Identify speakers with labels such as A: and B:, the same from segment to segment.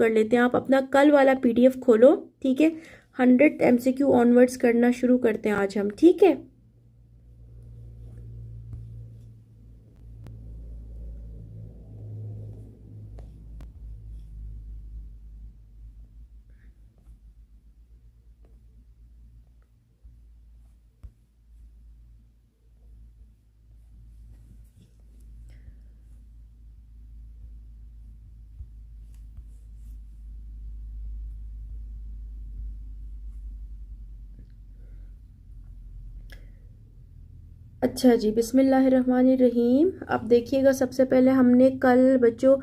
A: कर लेते हैं। आप अपना कल वाला PDF खोलो, ठीक है। 100 MCQ ऑनवर्ड्स करना शुरू करते हैं आज हम, ठीक है। अच्छा जी, बिस्मिल्लाहिर्रहमानिर्रहीम। अब देखिएगा, सबसे पहले हमने कल बच्चों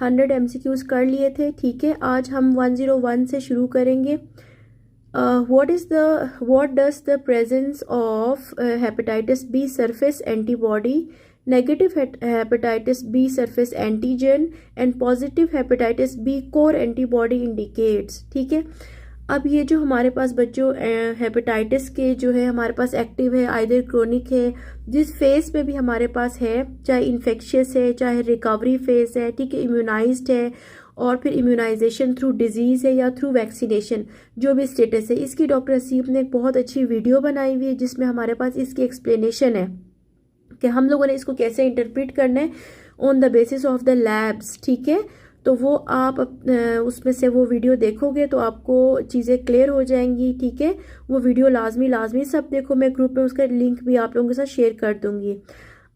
A: 100 MCQs कर लिए थे, ठीक है। आज हम 101 से शुरू करेंगे। what does the presence of hepatitis B surface antibody, negative hepatitis B surface antigen and positive hepatitis B core antibody indicates, ठीक है। अब ये जो हमारे पास बच्चों हेपेटाइटिस के जो है हमारे पास एक्टिव है, आइदर क्रोनिक है, जिस फेज पे भी हमारे पास है, चाहे इन्फेक्शियस है, चाहे रिकवरी फेज है, ठीक है, इम्यूनाइज्ड है, और फिर इम्यूनाइजेशन थ्रू डिजीज़ है या थ्रू वैक्सीनेशन, जो भी स्टेटस है, इसकी डॉक्टर हसीब ने एक बहुत अच्छी वीडियो बनाई हुई है जिसमें हमारे पास इसकी एक्सप्लेनेशन है कि हम लोगों ने इसको कैसे इंटरप्रेट करना है on the basis of the labs, ठीक है। तो वो आप उसमें से वो वीडियो देखोगे तो आपको चीज़ें क्लियर हो जाएंगी, ठीक है। वो वीडियो लाजमी सब देखो, मैं ग्रुप में उसका लिंक भी आप लोगों के साथ शेयर कर दूंगी।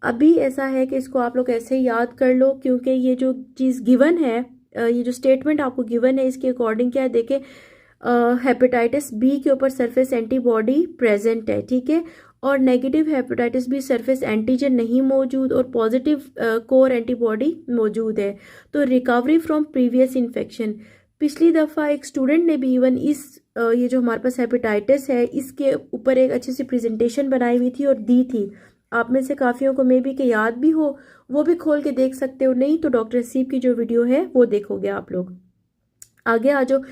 A: अभी ऐसा है कि इसको आप लोग ऐसे ही याद कर लो, क्योंकि ये जो चीज़ गिवन है, ये जो स्टेटमेंट आपको गिवन है, इसके अकॉर्डिंग क्या है, देखें, हेपेटाइटिस बी के ऊपर सरफेस एंटीबॉडी प्रेजेंट है, ठीक है, और negative hepatitis B surface antigen नहीं मौजूद, और पॉजिटिव कोर एंटीबॉडी मौजूद है। तो रिकवरी फ्रॉम प्रीवियस इन्फेक्शन, पिछली दफ़ा एक स्टूडेंट ने भी इवन इस ये जो हमारे पास हेपेटाइटिस है इसके ऊपर एक अच्छी सी प्रेजेंटेशन बनाई हुई थी और दी थी। आप में से काफ़ियों को मे बी के याद भी हो, वो भी खोल के देख सकते हो, नहीं तो डॉक्टर हसीब की जो वीडियो है वो देखोगे आप लोग। आगे आ जाओ।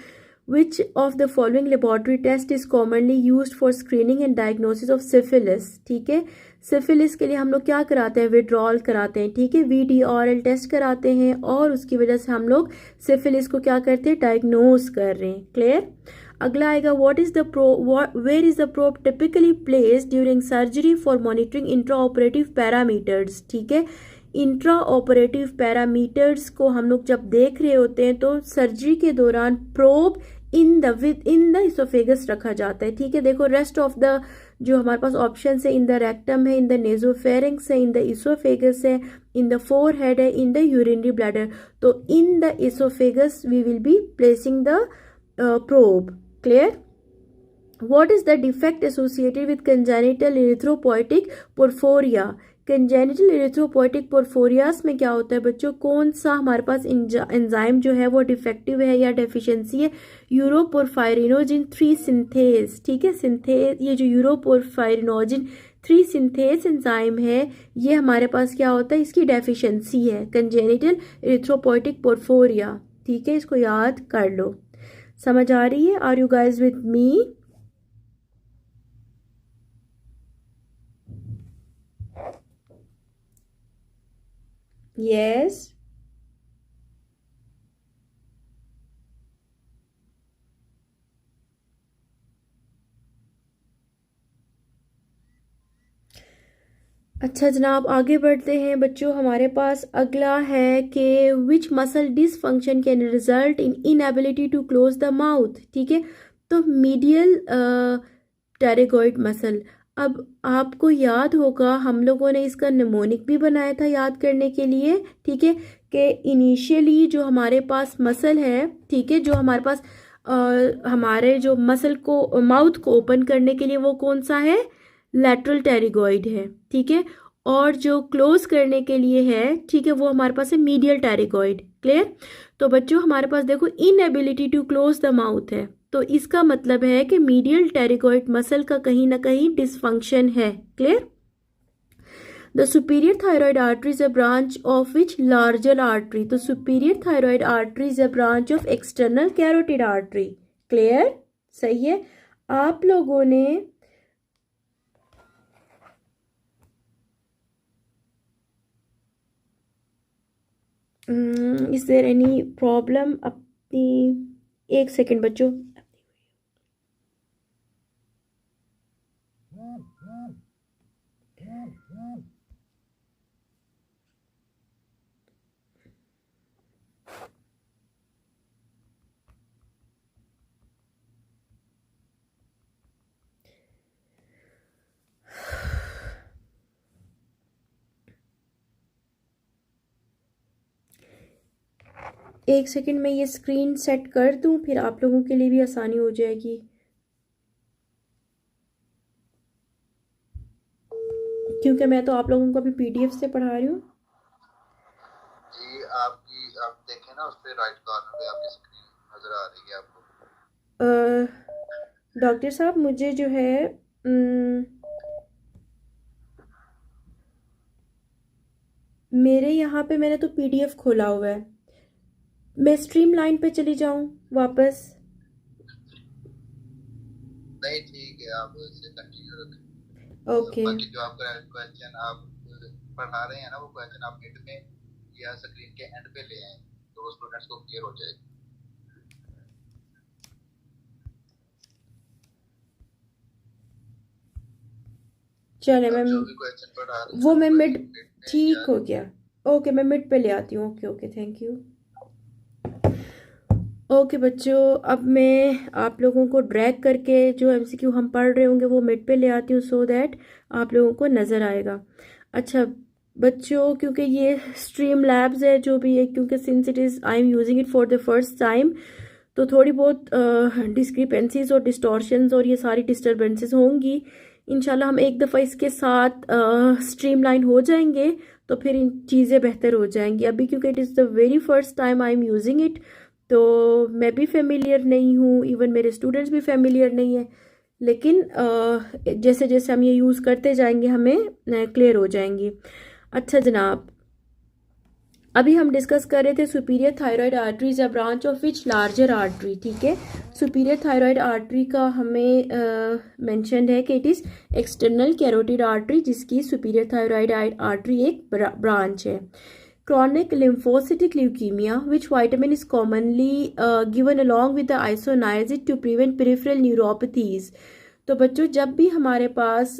A: Which of the following laboratory test is commonly used for screening and diagnosis of syphilis, ठीक है। सिफिलिस के लिए हम लोग क्या कराते हैं, विड्रॉल कराते हैं, ठीक है, VDRL टेस्ट कराते हैं, और उसकी वजह से हम लोग सिफिलिस को क्या करते हैं, डायग्नोज कर रहे हैं। क्लियर। अगला आएगा, where is the probe typically placed during surgery for monitoring intra operative parameters, ठीक है। इंट्रा ऑपरेटिव पैरामीटर्स को हम लोग जब देख रहे होते हैं तो सर्जरी के दौरान प्रोब इन द इसोफेगस रखा जाता है, ठीक है। देखो, रेस्ट ऑफ द जो हमारे पास ऑप्शन है, इन द रेक्टम है, इन द नेजोफेरिंक्स है, इन द इसोफेगस है, इन द फोरहेड है, इन द यूरिनरी ब्लैडर। तो in the oesophagus we will be placing the probe. Clear. What is the defect associated with congenital erythropoietic porphyria? Congenital erythropoietic porphyrias में क्या होता है बच्चों, कौन सा हमारे पास एंजाइम जो है वो डिफेक्टिव है या डेफिशिएंसी है, यूरोपोरफायरिनोजिन 3 सिंथेज, ठीक है। सिंथेज, ये जो यूरोपोरफायरिनोजिन 3 सिंथेज एंजाइम है, ये हमारे पास क्या होता है, इसकी डेफिशिएंसी है, कंजेनिटल इरिथ्रोपोइटिक पोरफोरिया, ठीक है। इसको याद कर लो। समझ आ रही है? Are you guys with me? Yes. अच्छा जनाब, आगे बढ़ते हैं बच्चों। हमारे पास अगला है कि which muscle dysfunction can result in inability to close the mouth, ठीक है। तो मीडियल टेरेगॉइड मसल। अब आपको याद होगा हम लोगों ने इसका निमोनिक भी बनाया था याद करने के लिए, ठीक है, कि इनिशियली जो हमारे पास मसल है, ठीक है, जो हमारे पास हमारे जो मसल को माउथ को ओपन करने के लिए वो कौन सा है, लैटरल टेरिगॉइड है, ठीक है। और जो क्लोज करने के लिए है, ठीक है, वो हमारे पास है मीडियल टेरिगॉइड। क्लियर। तो बच्चों हमारे पास देखो inability to close the mouth है, तो इसका मतलब है कि मीडियल टेरिगॉइड मसल का कहीं ना कहीं डिसफंक्शन है। Clear. The superior thyroid artery is a branch of which larger artery, तो superior thyroid artery is a branch of external carotid artery. Clear, सही है। आप लोगों ने is there any problem? एक सेकंड बच्चों। एक सेकंड में ये स्क्रीन सेट कर दूं, फिर आप लोगों के लिए भी आसानी हो जाएगी, क्योंकि मैं तो आप लोगों को अभी पीडीएफ से पढ़ा रही हूँ।
B: जी आप देखें ना, उस पे राइट कॉर्नर पे आपकी स्क्रीन नजर आ रही है आपको।
A: डॉक्टर साहब मुझे जो है मेरे यहाँ पे मैंने तो पीडीएफ खोला हुआ है, मैं स्ट्रीम लाइन पे चली जाऊँ वापस?
B: नहीं ठीक है, आप इसे कंटिन्यू रखें।
A: ओके
B: बाकी जो आपका क्वेश्चन आप पढ़ा रहे हैं ना, वो क्वेश्चन आप मिड में या स्क्रीन के एंड पे ले आए तो स्टूडेंट्स को क्लियर हो जाएगा।
A: चले मैं
B: जो भी क्वेश्चन पढ़ा रहे हैं
A: वो मैं मिड,
B: में
A: ठीक हो गया, ओके मैं मिड पे ले आती हूँ। Okay okay thank you. Okay बच्चों, अब मैं आप लोगों को ड्रैग करके जो एमसीक्यू हम पढ़ रहे होंगे वो मिड पे ले आती हूँ, सो दैट आप लोगों को नज़र आएगा। अच्छा बच्चों, क्योंकि ये स्ट्रीम लैब्स है जो भी है, क्योंकि since it is I am using it for the first time, तो थोड़ी बहुत डिस्क्रिपेंसीज और डिस्टॉर्शंस और ये सारी डिस्टर्बेंसेस होंगी। इंशाल्लाह हम एक दफ़ा इसके साथ स्ट्रीमलाइन हो जाएंगे तो फिर इन चीज़ें बेहतर हो जाएंगी। अभी क्योंकि it is the very first time I am using it, तो मैं भी फेमिलियर नहीं हूँ, इवन मेरे स्टूडेंट्स भी फेमिलियर नहीं है, लेकिन जैसे जैसे हम ये यूज़ करते जाएंगे हमें क्लियर हो जाएंगी। अच्छा जनाब, अभी हम डिस्कस कर रहे थे superior thyroid artery is a branch of which larger artery, ठीक है। सुपीरियर थायराइड आर्टरी का हमें मेंशन है कि it is external carotid artery, जिसकी सुपीरियर थायराइड आर्टरी एक ब्रांच है। Chronic lymphocytic leukemia, which vitamin is commonly given along with the isoniazid to prevent peripheral neuropathies। तो बच्चों जब भी हमारे पास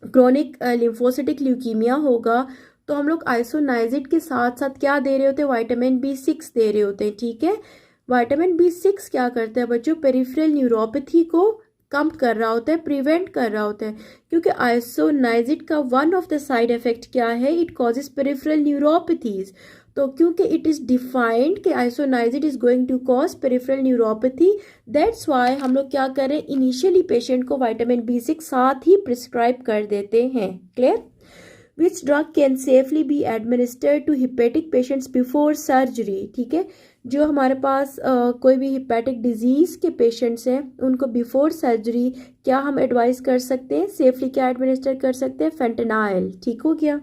A: क्रोनिक लिम्फोसिटिक ल्यूकीमिया होगा तो हम लोग आइसोनाइजिड के साथ साथ क्या दे रहे होते हैं? विटामिन B6 दे रहे होते हैं, ठीक है। विटामिन B6 क्या करता है बच्चों? पेरिफेरल न्यूरोपैथी को कम कर रहा होता है, प्रिवेंट कर रहा होता है, क्योंकि आइसोनाइजिड का one of the side effect क्या है? It causes peripheral neuropathies. तो क्योंकि इट इज डिफाइंड कि isoniazid is going to cause peripheral neuropathy, that's why हम लोग क्या करें, इनिशियली पेशेंट को विटामिन B6 साथ ही प्रिस्क्राइब कर देते हैं। Clear? Which drug can safely be administered to hepatic patients before surgery, ठीक है। जो हमारे पास कोई भी हिपेटिक डिजीज के पेशेंट्स हैं उनको बिफोर सर्जरी क्या हम एडवाइस कर सकते हैं, सेफली क्या एडमिनिस्टर कर सकते हैं? फेंटेनाइल, ठीक हो गया।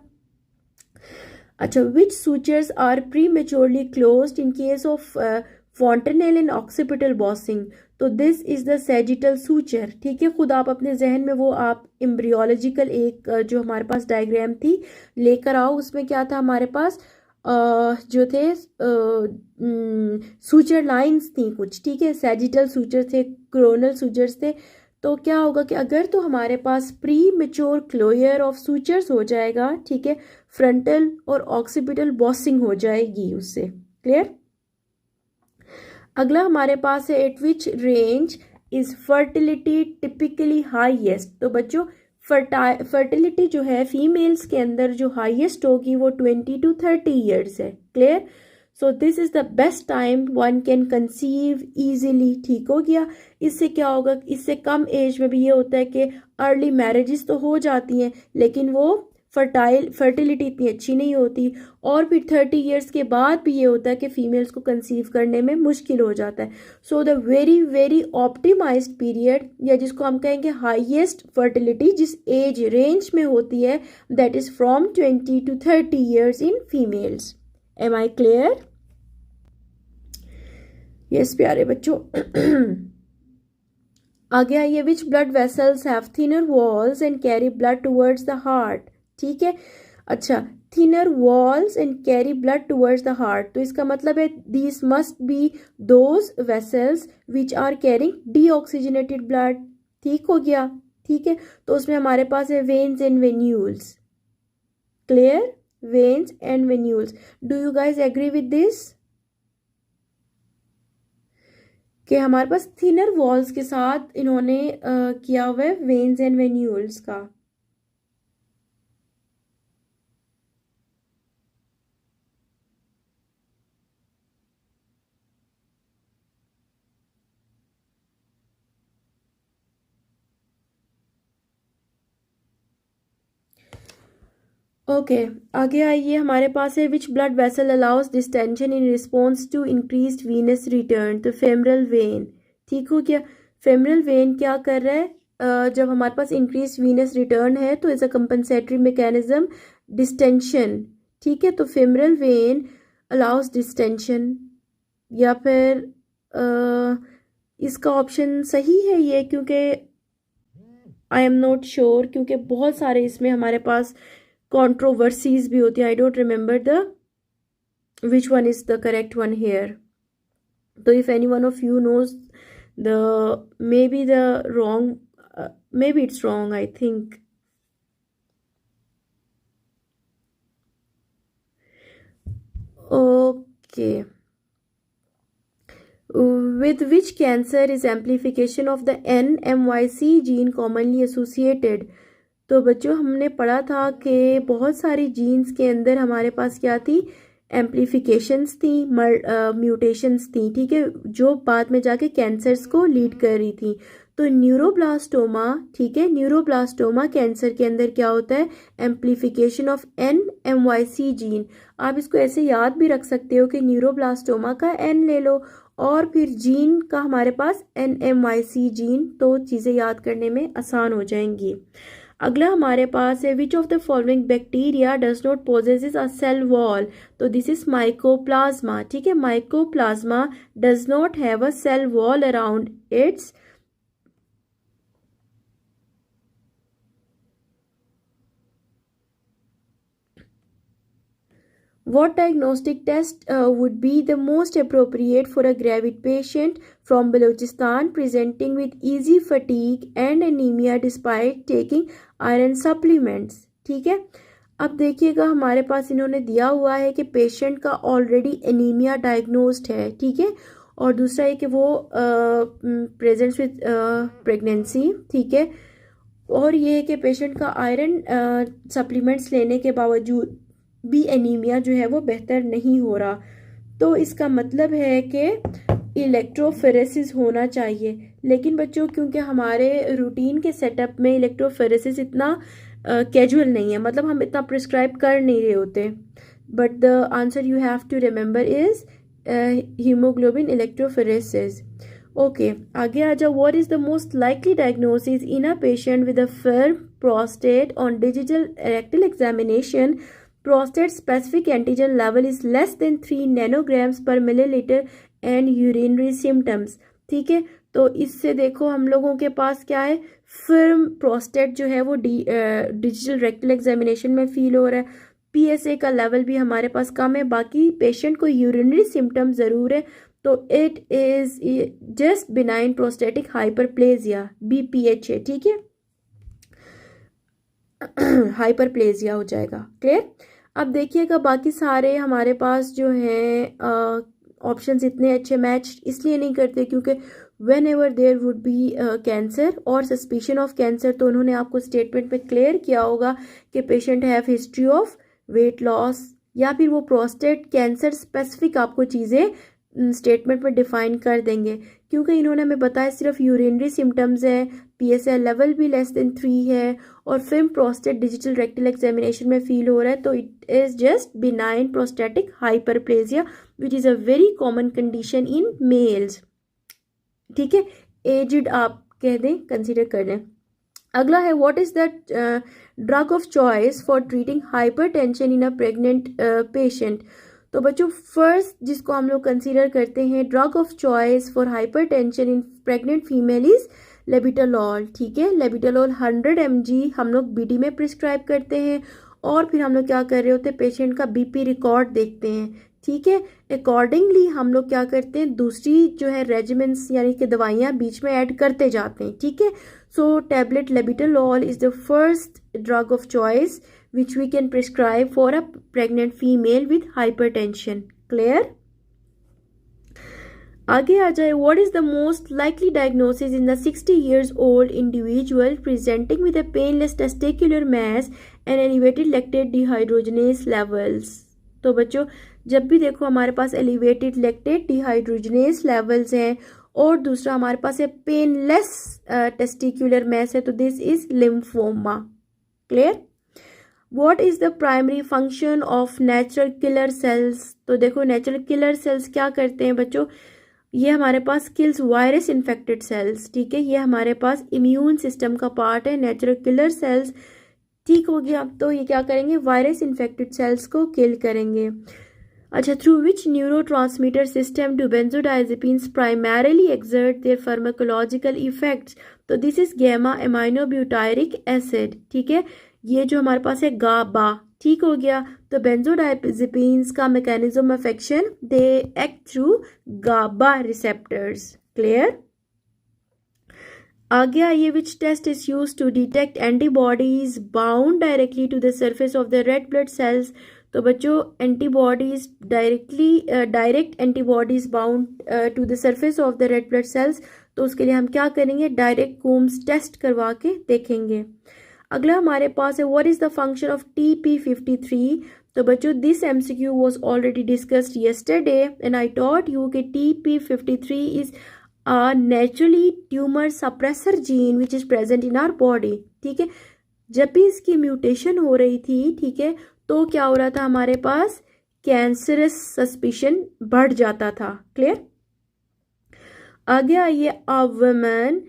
A: अच्छा, which sutures are prematurely closed in case of fontanelle and occipital bossing? तो this is the sagittal suture, ठीक है। खुद आप अपने जहन में वो आप एम्ब्रियोलॉजिकल एक जो हमारे पास डायग्राम थी लेकर आओ, उसमें क्या था हमारे पास जो थे सूचर लाइंस थी कुछ, ठीक है। सैजिटल सूचर थे, क्रोनल सूचर्स थे। तो क्या होगा कि अगर तो हमारे पास premature closure of sutures हो जाएगा, ठीक है, फ्रंटल और ऑक्सीपिटल बॉसिंग हो जाएगी उससे। क्लियर? अगला हमारे पास है eight which range is fertility typically highest? तो बच्चों फर्टिलिटी जो है फीमेल्स के अंदर जो हाईएस्ट होगी वो 20 to 30 ईयर्स है। Clear? So this is the best time one can conceive easily, ठीक हो गया। इससे क्या होगा, इससे कम एज में भी ये होता है कि अर्ली मैरिजेस तो हो जाती हैं लेकिन वो फर्टिलिटी इतनी अच्छी नहीं होती, और फिर 30 ईयर्स के बाद भी ये होता है कि फीमेल्स को कंसीव करने में मुश्किल हो जाता है। So the very very optimised period, या जिसको हम कहेंगे हाईएस्ट फर्टिलिटी जिस एज रेंज में होती है, that is from 20 to 30 years in females. Am I clear? Yes प्यारे बच्चों। आगे आइए, which blood vessels have thinner walls and carry blood towards the heart, ठीक है। अच्छा, thinner walls and carry blood towards the heart. तो इसका मतलब है these must be those vessels which are carrying deoxygenated blood. ठीक हो गया, ठीक है। तो उसमें हमारे पास है veins and venules. Clear, veins and venules. Do you guys agree with this कि हमारे पास थिनर वॉल्स के साथ इन्होंने किया हुआ है वेन्स एंड वेन्यूल्स का। ओके आगे आइए, हमारे पास है which blood vessel allows distension in response to increased venous return. तो फेमरल वेन। ठीक हो गया, फेमरल वेन क्या कर रहा है, जब हमारे पास इंक्रीज वीनस रिटर्न है तो is a compensatory mechanism distension. ठीक है, तो फेमरल वेन अलाउज डिस्टेंशन, या फिर इसका ऑप्शन सही है ये, क्योंकि आई एम नॉट श्योर, क्योंकि बहुत सारे इसमें हमारे पास controversies भी होती हैं. I don't remember which one is the correct one here. So if any one of you knows maybe it's wrong, I think. Okay. With which cancer is amplification of the NMYC gene commonly associated? तो बच्चों हमने पढ़ा था कि बहुत सारी jeans के अंदर हमारे पास क्या थी, एम्प्लीफिकेशंस थी, म्यूटेशंस थी। ठीक है, जो बाद में जाके कैंसर्स को लीड कर रही थी। तो न्यूरोब्लास्टोमा, ठीक है, न्यूरोब्लास्टोमा कैंसर के अंदर क्या होता है, एम्प्लीफिकेशन ऑफ NMYC जीन। आप इसको ऐसे याद भी रख सकते हो कि न्यूरोब्लास्टोमा का N ले लो और फिर जीन का हमारे पास NMYC जीन, तो चीज़ें याद करने में आसान हो जाएंगी। अगला हमारे पास है which of the following bacteria does not possesses a cell wall. तो दिस इज माइकोप्लाज्मा। ठीक है, mycoplasma does not have a cell wall around its. What diagnostic test would be the most appropriate for a gravid patient from Balochistan presenting with easy fatigue and anemia despite taking iron supplements? ठीक है, अब देखिएगा हमारे पास इन्होंने दिया हुआ है कि पेशेंट का ऑलरेडी एनीमिया डायग्नोस्ड है। ठीक है, और दूसरा है कि वो प्रेजेंट्स विद प्रेगनेंसी। ठीक है, और ये है कि पेशेंट का आयरन सप्लीमेंट्स लेने के बावजूद भी एनीमिया जो है वो बेहतर नहीं हो रहा। तो इसका मतलब है कि इलेक्ट्रोफेरेसिस होना चाहिए। लेकिन बच्चों क्योंकि हमारे रूटीन के सेटअप में इलेक्ट्रोफेरेसिस इतना कैजुअल नहीं है, मतलब हम इतना प्रिस्क्राइब कर नहीं रहे होते। But the answer you have to remember is haemoglobin electrophoresis. Okay आगे आ जाओ। What is the most likely diagnosis in a patient with a firm prostate on digital rectal examination? Prostate specific antigen level is less than 3 nanograms per milliliter and urinary symptoms. ठीक है, तो इससे देखो हम लोगों के पास क्या है, फर्म प्रोस्टेट जो है वो डिजिटल रेक्टल एग्जामिनेशन में फील हो रहा है। PSA का लेवल भी हमारे पास कम है, बाकी पेशेंट को यूरिनरी सिम्टम ज़रूर है। तो it is just benign prostatic hyperplasia, BPH। ठीक है, हाइपरप्लेजिया हो जाएगा। क्लियर, अब देखिएगा बाकी सारे हमारे पास जो हैं ऑप्शंस इतने अच्छे मैच इसलिए नहीं करते क्योंकि whenever there would be cancer और सस्पिशन ऑफ कैंसर, तो उन्होंने आपको स्टेटमेंट में क्लियर किया होगा कि patient have history of weight loss, या फिर वो प्रोस्टेट कैंसर स्पेसिफिक आपको चीज़ें स्टेटमेंट में डिफाइन कर देंगे। क्योंकि इन्होंने हमें बताया सिर्फ यूरिनरी सिम्टम्स है, PSA लेवल भी लेस देन 3 है, और फिर प्रोस्टेट डिजिटल रेक्टल एग्जामिनेशन में फील हो रहा है, तो it is just benign prostatic hyperplasia which is a very common condition in males. ठीक है, एजिड आप कह दें, कंसिडर कर लें। अगला है what is the drug of choice for treating hypertension in a pregnant patient? तो बच्चों फर्स्ट जिसको हम लोग कंसीडर करते हैं drug of choice for hypertension in pregnant female is labetalol. ठीक है, लेबिटालॉल 100 mg हम लोग BD में प्रिस्क्राइब करते हैं, और फिर हम लोग क्या कर रहे होते हैं, पेशेंट का बीपी रिकॉर्ड देखते हैं, ठीक है। अकॉर्डिंगली हम लोग क्या करते हैं, दूसरी जो है रेजिमेंट्स यानी कि दवाइयाँ बीच में ऐड करते जाते हैं, ठीक है। So tablet labetalol is the first drug of choice which we can prescribe for a pregnant female with hypertension. Clear? आगे आ जाए, what is the most likely diagnosis in the 60 years old individual presenting with a painless testicular mass and elevated lactate dehydrogenase levels? तो बच्चों जब भी देखो हमारे पास elevated lactate dehydrogenase levels हैं और दूसरा हमारे पास है पेनलेस टेस्टिकुलर मैस है, तो this is lymphoma. Clear? What is the primary function of natural killer cells? तो देखो नेचुरल किलर सेल्स क्या करते हैं बच्चों, ये हमारे पास किल्स वायरस इन्फेक्टेड सेल्स, ठीक है। ये हमारे पास इम्यून सिस्टम का पार्ट है नेचुरल किलर सेल्स, ठीक हो गया। तो ये क्या करेंगे, वायरस इन्फेक्टेड सेल्स को किल करेंगे। अच्छा, through which neurotransmitter system do benzodiazepines primarily exert their pharmacological effects? तो this is gamma aminobutyric acid, ठीक है। ये जो हमारे पास है गाबा, ठीक हो गया। तो बेंजोडाइजेपिन्स का mechanism of action, they act through GABA receptors. Clear? आगे आइए, which test is used to detect antibodies bound directly to the surface of the red blood cells? तो बच्चों antibodies direct antibodies bound to the surface of the red blood cells, तो उसके लिए हम क्या करेंगे, डायरेक्ट कूम्स टेस्ट करवा के देखेंगे। अगला हमारे पास है, what is the function of TP53? तो बच्चों this MCQ was already discussed yesterday and I taught you कि TP53 is a naturally tumour suppressor gene which is present in our body, ठीक है। जब भी इसकी म्यूटेशन हो रही थी, ठीक है, तो क्या हो रहा था, हमारे पास कैंसरस सस्पिशन बढ़ जाता था। क्लियर? आगे आइए, a woman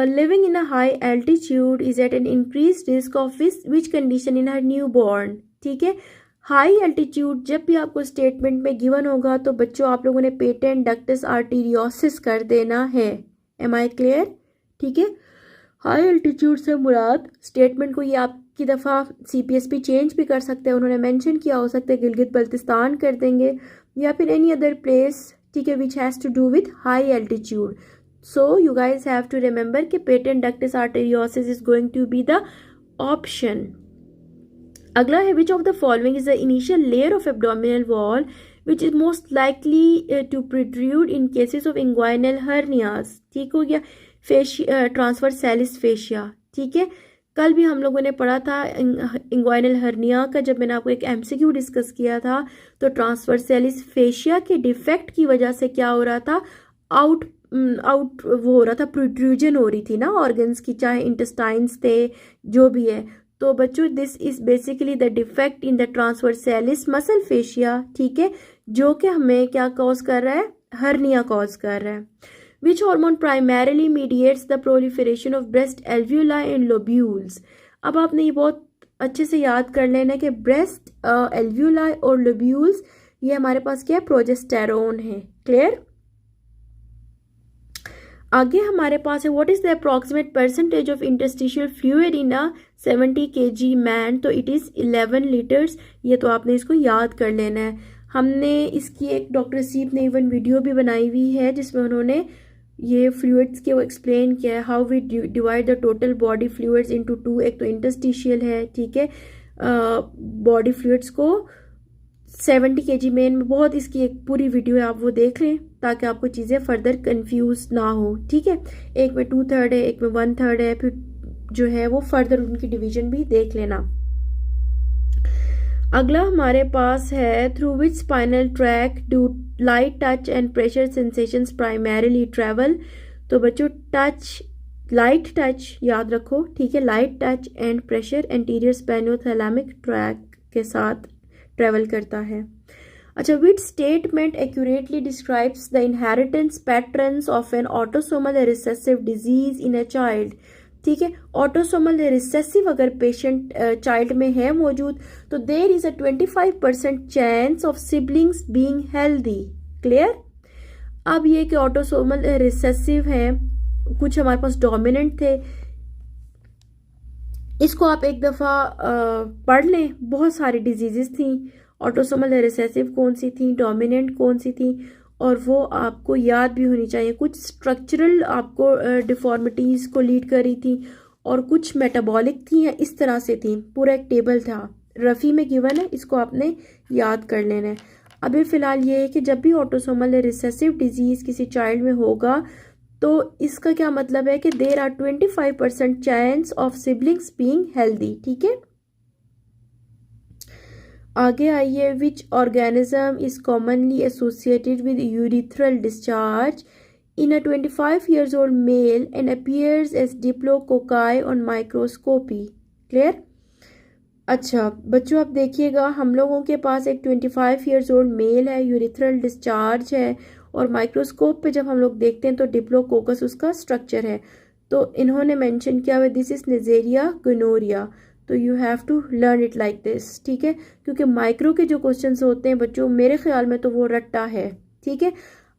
A: living in a high altitude is at an increased risk of which condition in her newborn? ठीक है, हाई एल्टीट्यूड जब भी आपको स्टेटमेंट में गिवन होगा तो बच्चों आप लोगों ने पेटेंट डक्टस आर्टीरियोसिस कर देना है। Am I clear? ठीक है, हाई एल्टीट्यूड से मुराद स्टेटमेंट को ये आपकी दफ़ा CPSP चेंज भी कर सकते हैं, उन्होंने मेंशन किया, हो सकता है गिलगित बल्तिस्तान कर देंगे या फिर एनी अदर प्लेस, ठीक है, which has to do with high altitude. So you guys have to remember कि patent ductus arteriosus is going to be the option. अगला है, which of the following is the initial layer of abdominal wall which is most likely to protrude in cases of inguinal hernias? ठीक हो गया, transverse salis fascia, ठीक है। कल भी हम लोगों ने पढ़ा था इंग्वाइनल हर्निया का, जब मैंने आपको एक MCQ डिस्कस किया था, तो ट्रांसवर्स सैलिस फेशिया के डिफेक्ट की वजह से क्या हो रहा था, आउट वो हो रहा था, प्रोट्रूजन हो रही थी ना ऑर्गन्स की, चाहे इंटेस्टाइन्स थे जो भी है। तो बच्चों this is basically the defect in the transversalis muscle fascia, ठीक है, जो कि हमें क्या कॉज कर रहा है, हर्निया कॉज कर रहा है। Which hormone primarily mediates the proliferation of breast alveoli and lobules? अब आपने ये बहुत अच्छे से याद कर लेना कि ब्रेस्ट एल्व्यूलाई और लोब्यूल्स ये हमारे पास क्या है, प्रोजेस्टेरोन है। क्लियर? आगे हमारे पास है, what is the approximate percentage of interstitial fluid in a 70 kg man? तो इट इज़ 11 लीटर्स। ये तो आपने इसको याद कर लेना है। हमने इसकी एक डॉक्टर सीप ने इवन वीडियो भी बनाई हुई है जिसमें उन्होंने ये फ्लूइड्स के वो एक्सप्लेन किया है, how we divide the total body fluids into 2। एक तो इंटरस्टिशियल है, ठीक है, बॉडी फ्लूइड्स को 70 kg मेन में, बहुत इसकी एक पूरी वीडियो है, आप वो देख लें ताकि आपको चीज़ें फर्दर कंफ्यूज ना हो, ठीक है। एक में 2/3 है, एक में 1/3 है, फिर जो है वो फर्दर उनकी डिवीजन भी देख लेना। अगला हमारे पास है, through which spinal tract do light touch and pressure sensations primarily travel? तो बच्चों टच, लाइट टच याद रखो, ठीक है, light touch and pressure anterior spinothalamic tract के साथ ट्रेवल करता है। अच्छा, which statement accurately describes the inheritance patterns of an autosomal recessive disease in a child? ठीक है, ऑटोसोमल रिसेसिव अगर पेशेंट चाइल्ड में है मौजूद तो there is a 25% chance of siblings being healthy. Clear? अब ये कि ऑटोसोमल रिसेसिव है, कुछ हमारे पास डोमिनेंट थे, इसको आप एक दफ़ा पढ़ लें। बहुत सारी डिजीज़ थी, ऑटोसोमल रिसेसिव कौन सी थी, डोमिनेंट कौन सी थी, और वो आपको याद भी होनी चाहिए। कुछ स्ट्रक्चरल आपको डिफॉर्मिटीज़ को लीड कर रही थी और कुछ मेटाबॉलिक थी या इस तरह से थी। पूरा एक टेबल था, रफ़ी में गिवन है, इसको आपने याद कर लेना है। अभी फ़िलहाल ये है कि जब भी ऑटोसोमल रिसेसिव डिजीज़ किसी चाइल्ड में होगा तो इसका क्या मतलब है कि there are 25% chance of siblings being healthy. ठीक है, आगे आइए। Which organism is commonly associated with urethral discharge in a 25 years old male and appears as diplococci on microscopy? Clear. अच्छा बच्चों, आप देखिएगा, हम लोगों के पास एक 25 years old मेल है, यूरिथ्रल डिस्चार्ज है, और माइक्रोस्कोप पे जब हम लोग देखते हैं तो डिप्लोकोकस उसका स्ट्रक्चर है। तो इन्होंने मेंशन किया हुआ दिस इज नेजेरिया गोनोरिया। तो you have to learn it like this. ठीक है, क्योंकि माइक्रो के जो क्वेश्चंस होते हैं बच्चों, मेरे ख्याल में तो वो रट्टा है। ठीक है,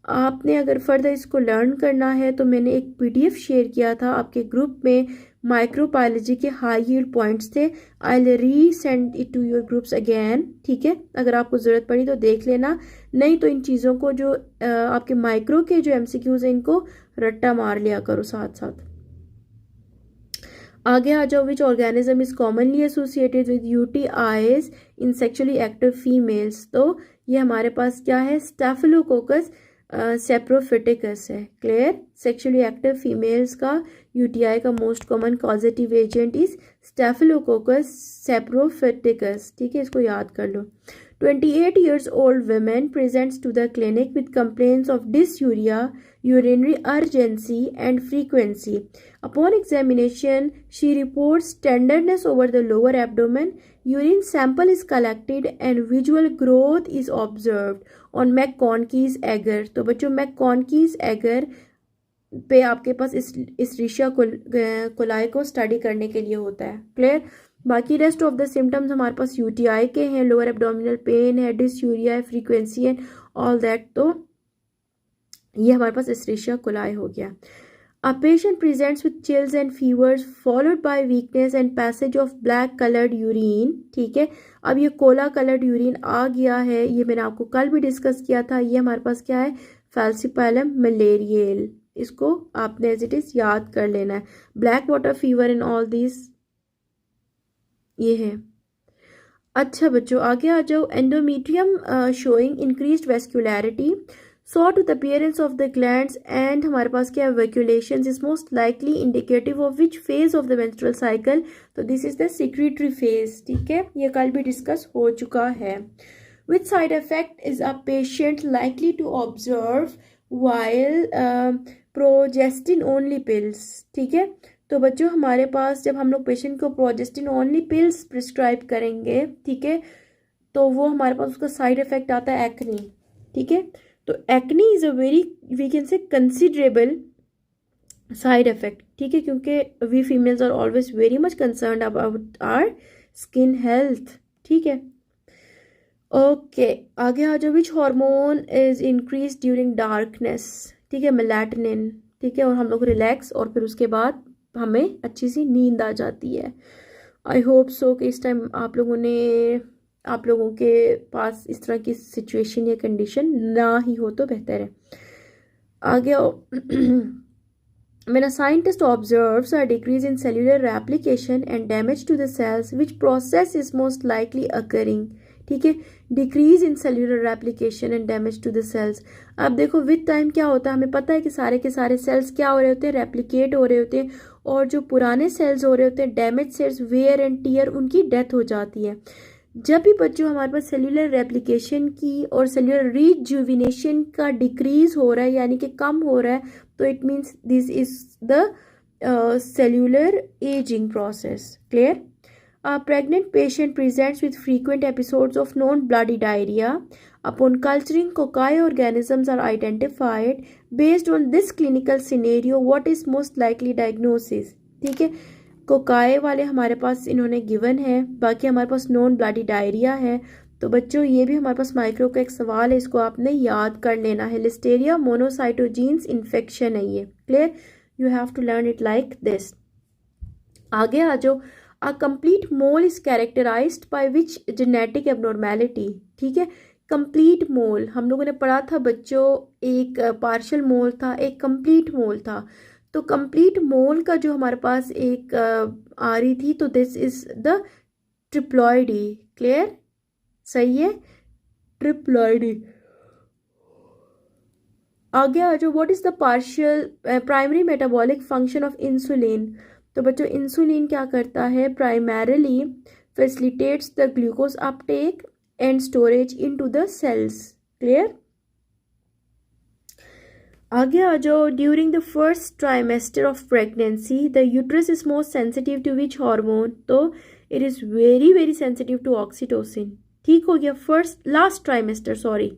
A: आपने अगर फर्दर इसको लर्न करना है तो मैंने एक पीडीएफ शेयर किया था आपके ग्रुप में, माइक्रोबायोलॉजी के हाई यील्ड पॉइंट्स थे। I will resend it to your groups again. ठीक है, अगर आपको ज़रूरत पड़ी तो देख लेना, नहीं तो इन चीज़ों को जो आपके माइक्रो के जो एमसीक्यूज हैं इनको रट्टा मार लिया करो साथ साथ। आगे आ जाओ। Which organism is commonly associated with UTIs in sexually active females? तो ये हमारे पास क्या है, स्टेफिलोकोकस सेप्रोफिटिकस है। क्लियर, सेक्सुअली एक्टिव फीमेल्स का यूटीआई का most common causative agent is staphylococcus saprophyticus. ठीक है, इसको याद कर लो। 28 years old woman presents to the clinic with complaints of dysuria, urinary urgency and frequency. Upon examination, she reports tenderness over the lower abdomen. Urine sample is collected and visual growth is observed on McConkey's agar. तो बच्चों McConkey's agar पे आपके पास इस रिशिया coli को study करने के लिए होता है। क्लियर, बाकी रेस्ट ऑफ द सिम्टम्स हमारे पास यूटीआई के हैं, लोअर एब्डोमिनल पेन है, डिसयूरिया है, फ्रीक्वेंसी है, ऑल दैट। तो ये हमारे पास एस्ट्रेशिया कोलाई हो गया। A patient presents with chills and fevers followed by weakness and passage of black colored urine. ठीक है, अब ये कोला कलर्ड यूरिन आ गया है, ये मैंने आपको कल भी डिस्कस किया था। ये हमारे पास क्या है, फैल्सिपाइलम मलेरियल। इसको आपने एज इट इज याद कर लेना है। Black water fever in all this ये है। अच्छा बच्चों, आगे आ जाओ। Endometrium showing increased vascularity, sawtooth the appearance of the glands and हमारे पास क्या है, vacuolations is most likely indicative of which phase of the menstrual cycle? तो this is the secretory phase. ठीक है, ये कल भी डिस्कस हो चुका है। Which side effect is a patient likely to observe while progestin only pills? ठीक है, तो बच्चों हमारे पास जब हम लोग पेशेंट को प्रोजेस्टिन ओनली पिल्स प्रिस्क्राइब करेंगे, ठीक है, तो वो हमारे पास उसका साइड इफेक्ट आता है एक्नी। ठीक है, तो acne is a very we can say considerable side effect. ठीक है, क्योंकि we females are always very much concern about our skin health. ठीक है, ओके आगे आ जाओ। Which hormone is increase during darkness? ठीक है, मेलाटोनिन। ठीक है, और हम लोग रिलैक्स और फिर उसके बाद हमें अच्छी सी नींद आ जाती है। आई होप सो कि इस टाइम आप लोगों के पास इस तरह की सिचुएशन या कंडीशन ना ही हो तो बेहतर है। आगे When a scientist observes a decrease in cellular replication and damage to the cells, which process is most likely occurring? ठीक है, decrease in cellular replication and damage to the cells. अब देखो विद टाइम क्या होता है, हमें पता है कि सारे के सारे सेल्स क्या हो रहे होते हैं, रेप्लिकेट हो रहे होते हैं, और जो पुराने सेल्स हो रहे होते हैं, damage cells, wear and tear, उनकी डेथ हो जाती है। जब भी बच्चों हमारे पास सेल्यूलर रेप्लिकेशन की और सेल्यूलर रिजुविनेशन का डिक्रीज हो रहा है, यानी कि कम हो रहा है, तो it means this is the cellular ageing process. Clear, A pregnant patient presents with frequent episodes of known bloody diarrhea. Upon culturing, cocci organisms are identified. Based on this clinical scenario, what is most likely diagnosis? ठीक है, cocci वाले हमारे पास इन्होंने given है, बाकी हमारे पास non bloody diarrhoea है। तो बच्चों ये भी हमारे पास माइक्रो का एक सवाल है, इसको आपने याद कर लेना है। लिस्टेरिया मोनोसाइटोजीन्स इन्फेक्शन है ये। Clear, you have to learn it like this. आगे आ जाओ। A complete mole is characterised by which genetic abnormality, ठीक है। कंप्लीट मोल हम लोगों ने पढ़ा था बच्चों, एक पार्शियल मोल था, एक कंप्लीट मोल था। तो कंप्लीट मोल का जो हमारे पास एक आ रही थी, तो this is the triploidy. Clear, सही है, ट्रिप्लॉइडी। आगे आ जाओ, what is the partial primary metabolic function of insulin. तो बच्चों इंसुलिन क्या करता है, primarily facilitates the glucose uptake and storage into the cells. Clear, आगे आ जाओ, during the first trimester of pregnancy the uterus is most sensitive to which hormone. तो it is very very sensitive to oxytocin. ठीक हो गया, last trimester, sorry,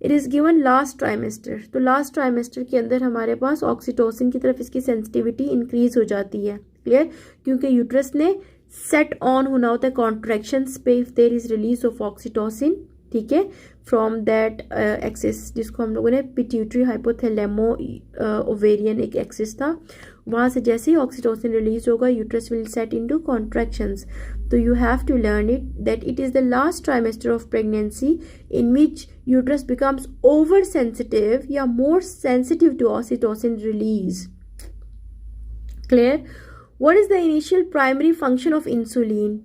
A: it is given last trimester. तो last trimester के अंदर हमारे पास oxytocin की तरफ इसकी सेंसिटिविटी इंक्रीज हो जाती है। क्लियर, क्योंकि यूट्रस ने सेट ऑन होना होता है कॉन्ट्रैक्शंस पे if there is release of oxytocin, ठीक है, फ्रॉम दैट एक्सिस, जिसको हम लोगों ने पिट्यूटरी हाइपोथैलेमो ओवेरियन एक एक्सिस था, वहाँ से जैसे ही ऑक्सीटोसिन रिलीज होगा uterus will set into contractions. तो you have to learn it that it is the last trimester of pregnancy in which uterus becomes over sensitive या more sensitive to oxytocin release. Clear, what is the initial primary function of insulin.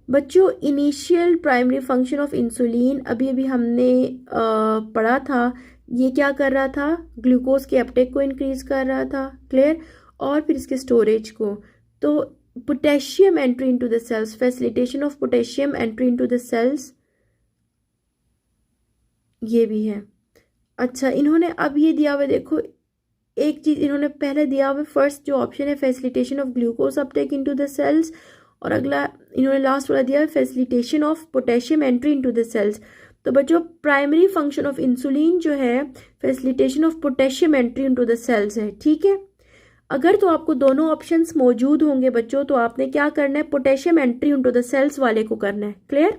A: बच्चों initial primary function of insulin अभी अभी हमने पढ़ा था, ये क्या कर रहा था, ग्लूकोज के अपटेक को इंक्रीज कर रहा था। क्लियर, और फिर इसके स्टोरेज को। तो potassium entry into the cells, facilitation of potassium entry into the cells, ये भी है। अच्छा, इन्होंने अब ये दिया हुआ, देखो एक चीज इन्होंने पहले दिया हुआ, फर्स्ट जो ऑप्शन है facilitation of glucose uptake into the cells, और अगला इन्होंने लास्ट वाला दिया है facilitation of potassium entry into the cells. तो बच्चों प्राइमरी फंक्शन ऑफ इंसुलिन जो है facilitation of potassium entry into the cells है। ठीक है, अगर तो आपको दोनों ऑप्शंस मौजूद होंगे बच्चों, तो आपने क्या करना है, potassium entry into the cells वाले को करना है। क्लियर,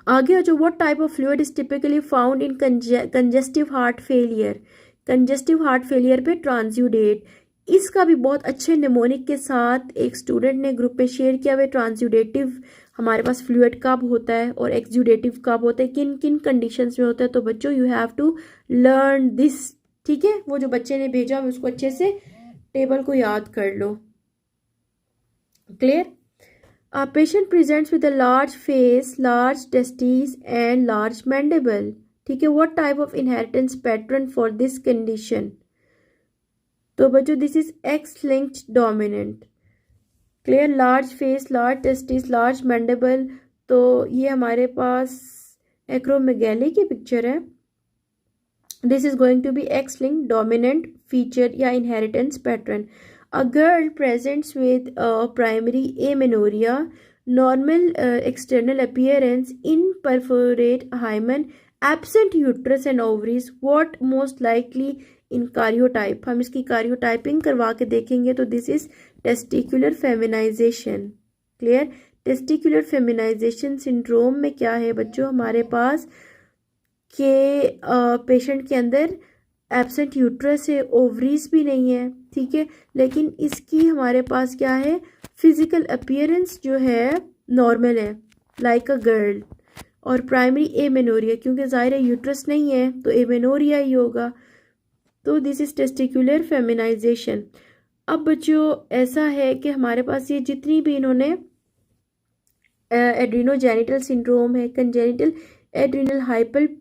A: आगे जो what type of fluid is typically found in congestive heart failure. Congestive heart failure पे ट्रांसयूडेट, इसका भी बहुत अच्छे निमोनिक के साथ एक स्टूडेंट ने ग्रुप पे शेयर किया हुआ। ट्रांसयूडेटिव हमारे पास फ्लूइड कब होता है और एक्सयूडेटिव कब होता है, किन किन कंडीशंस में होता है। तो बच्चों you have to learn this. ठीक है, वो जो बच्चे ने भेजा हुआ उसको अच्छे से टेबल को याद कर लो। Clear, a patient presents with a large face, large testes and large mandible. ठीक है, what type of inheritance pattern for this condition? तो बच्चों this is X-linked dominant. Clear, large face, large testes, large mandible. तो ये हमारे पास acromegaly की picture है। This is going to be X-linked dominant feature या inheritance pattern. A girl presents with primary amenorrhea, normal external appearance, imperforate hymen, absent uterus and ovaries. What most likely in karyotype? हम इसकी karyotyping करवा के देखेंगे। तो this is testicular feminization. Clear? Testicular feminization syndrome में क्या है बच्चों, हमारे पास के पेशेंट के अंदर एब्सेंट यूट्रस है, ओवरीज भी नहीं है। ठीक है, लेकिन इसकी हमारे पास क्या है, फिजिकल अपीयरेंस जो है नॉर्मल है, लाइक अ गर्ल। और प्राइमरी एमेनोरिया, क्योंकि जाहिर है यूट्रस नहीं है तो एमेनोरिया ही होगा। तो दिस इज टेस्टिकुलर फेमिनाइजेशन। अब बच्चों ऐसा है कि हमारे पास ये जितनी भी इन्होंने एड्रीनोजेनिटल सिंड्रोम है, कंजेनिटल एड्रिनल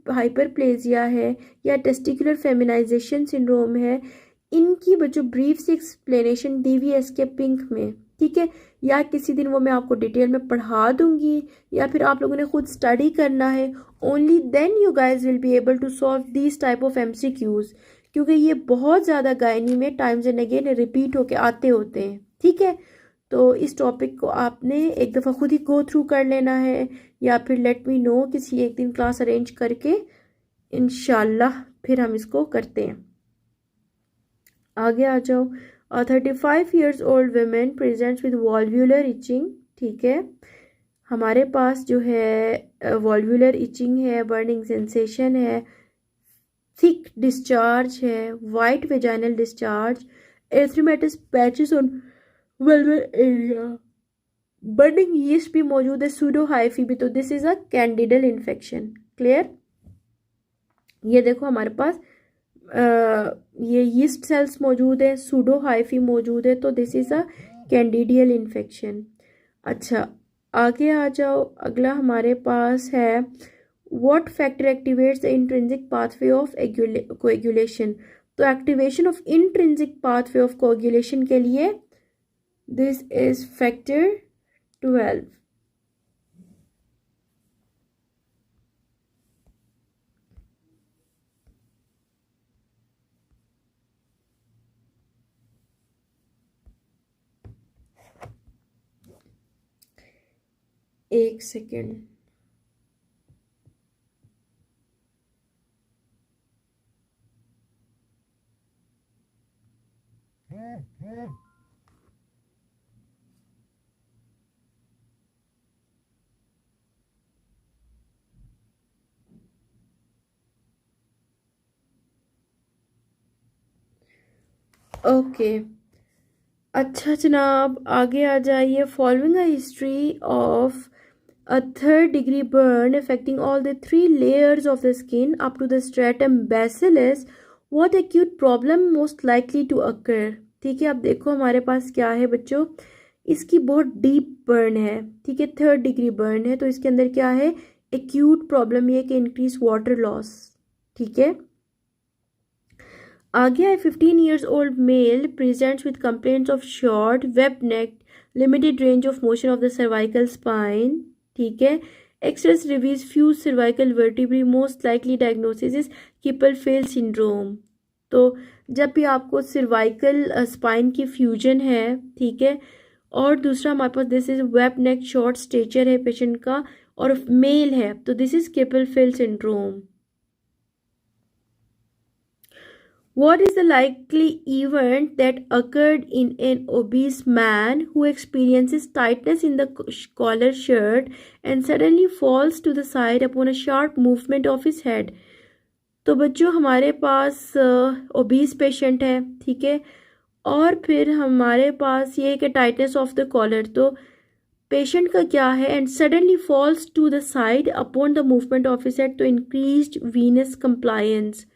A: हाइपरप्लेजिया है या टेस्टिकुलर फेमिनाइजेशन सिंड्रोम है, इनकी बच्चों ब्रीफ सी एक्सप्लेनेशन दी हुई है इसके पिंक में। ठीक है, या किसी दिन वो मैं आपको डिटेल में पढ़ा दूंगी या फिर आप लोगों ने खुद स्टडी करना है। Only then you guys will be able to solve these type of MCQs, क्योंकि ये बहुत ज़्यादा गायनी में टाइम्स एंड अगेन रिपीट होके आते होते हैं। ठीक है, तो इस टॉपिक को आपने एक दफ़ा खुद ही गो थ्रू कर लेना है, या फिर लेट मी नो किसी एक दिन क्लास अरेंज करके इंशाल्लाह फिर हम इसको करते हैं। आगे आ जाओ, 35 years old women presents with volvular itching। ठीक है, हमारे पास जो है वॉल्वुलर इचिंग है, बर्निंग सेंसेशन है, थिक डिस्चार्ज है, white vaginal discharge, erythematous patches on vulval area, burning yeast भी मौजूद है, सूडो हाइफी भी। तो this is a candidal infection. Clear? ये देखो हमारे पास ये यीस्ट सेल्स मौजूद है, सूडो हाइफी मौजूद है, तो this is a candidal infection. अच्छा, आगे आ जाओ। अगला हमारे पास है what factor activates the intrinsic pathway of coagulation. तो activation of intrinsic pathway of coagulation के लिए दिस इज फैक्टर 12। एक सेकेंड। ओके, अच्छा जनाब, आगे आ जाइए। Following a history of a third degree burn affecting all the three layers of the skin up to the stratum basilis, what acute problem most likely to occur? ठीक है, अब देखो हमारे पास क्या है बच्चों, इसकी बहुत डीप बर्न है। ठीक है, थर्ड डिग्री बर्न है, तो इसके अंदर क्या है, एक्यूट प्रॉब्लम ये कि इंक्रीज वाटर लॉस। ठीक है, आगे है 15 years old male presents with complaints of short web neck, limited range of motion of the cervical spine। ठीक है, x-rays reveals fused cervical vertebrae, most likely diagnosis is Klippel-Feil syndrome। तो जब भी आपको सर्वाइकल स्पाइन की fusion है, ठीक है, और दूसरा हमारे पास this is web neck, short stature है पेशेंट का और मेल है, तो this is Klippel-Feil syndrome। What is the likely event that occurred in an obese man who experiences tightness in the collar shirt and suddenly falls to the side upon a sharp movement of his head? तो बच्चों हमारे पास obese patient है, ठीक है, और फिर हमारे पास ये कि टाइटनेस ऑफ द कॉलर, तो पेशेंट का क्या है, and suddenly falls to the side upon the movement of his head, तो इंक्रीज्ड वीनस कंप्लायंस।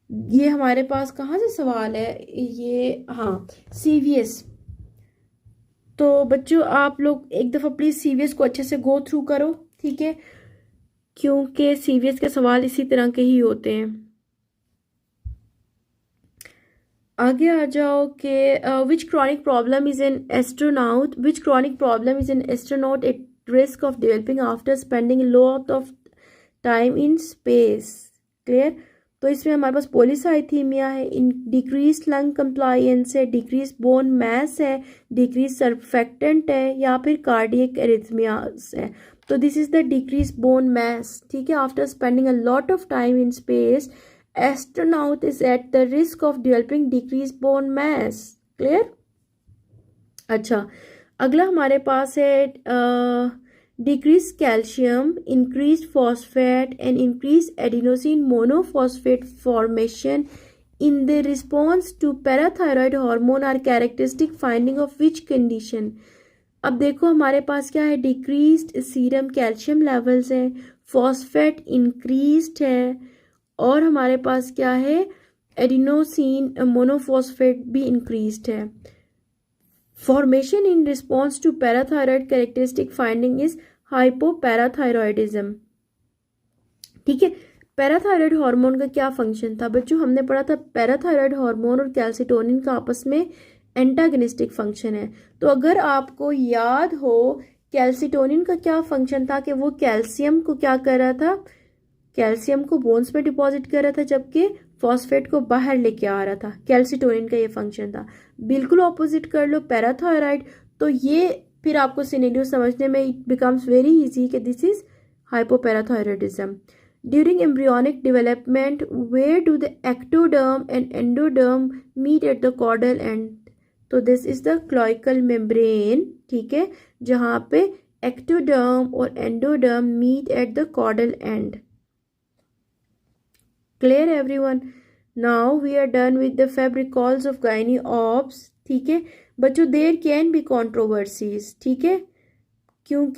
A: ये हमारे पास कहाँ से सवाल है, ये हाँ सीवीएस। तो बच्चों आप लोग एक दफ़ा प्लीज़ सीवीएस को अच्छे से गो थ्रू करो, ठीक है, क्योंकि सीवीएस के सवाल इसी तरह के ही होते हैं। आगे आ जाओ कि which chronic problem is an astronaut, which chronic problem is an astronaut at risk of developing after spending lot of time in space. Clear? तो इसमें हमारे पास पॉलीसाइथीमिया है, इन डिक्रीज लंग कंप्लायंस है, डिक्रीज बोन मैस है, decrease surfactant है, या फिर कार्डियक एरिथमियास है। तो this is the decrease bone mass. ठीक है, after spending a lot of time in space, astronaut is eight the risk of developing decrease bone mass. Clear? अच्छा, अगला हमारे पास है decreased calcium, increased phosphate and increased adenosine monophosphate formation in the response to parathyroid hormone are characteristic finding of which condition? अब देखो हमारे पास क्या है, डिक्रीज्ड सीरम कैल्शियम लेवल्स है, फॉस्फेट इंक्रीज्ड है, और हमारे पास क्या है, एडिनोसिन मोनोफॉस्फेट भी इंक्रीज्ड है। Formation in response to parathyroid characteristic finding is hypoparathyroidism। ठीक है, पैराथायरॉयड हार्मोन का क्या फंक्शन था बच्चों, हमने पढ़ा था पैराथायरॉयड हार्मोन और कैल्सिटोनिन का आपस में एंटागनिस्टिक फंक्शन है। तो अगर आपको याद हो कैल्सिटोनिन का क्या फंक्शन था कि वो कैल्शियम को क्या कर रहा था, कैल्शियम को बोन्स में डिपॉजिट कर रहा था, जबकि फॉस्फेट को बाहर लेके आ रहा था। कैल्सिटोनिन का ये फंक्शन था। बिल्कुल ऑपोजिट कर लो पैराथायराइड, तो ये फिर आपको सिनेरियो समझने में इट बिकम्स वेरी इजी कि this is hypoparathyroidism. During embryonic development where do the ectoderm and endoderm meet at the caudal end, तो this is the cloacal membrane. ठीक है, जहाँ पे एक्टोडर्म और endoderm meet at the caudal end. Clear everyone? Now we are done with the fabricals of gynae ops. ठीक है बच्चों, there can be controversies. ठीक है, क्योंकि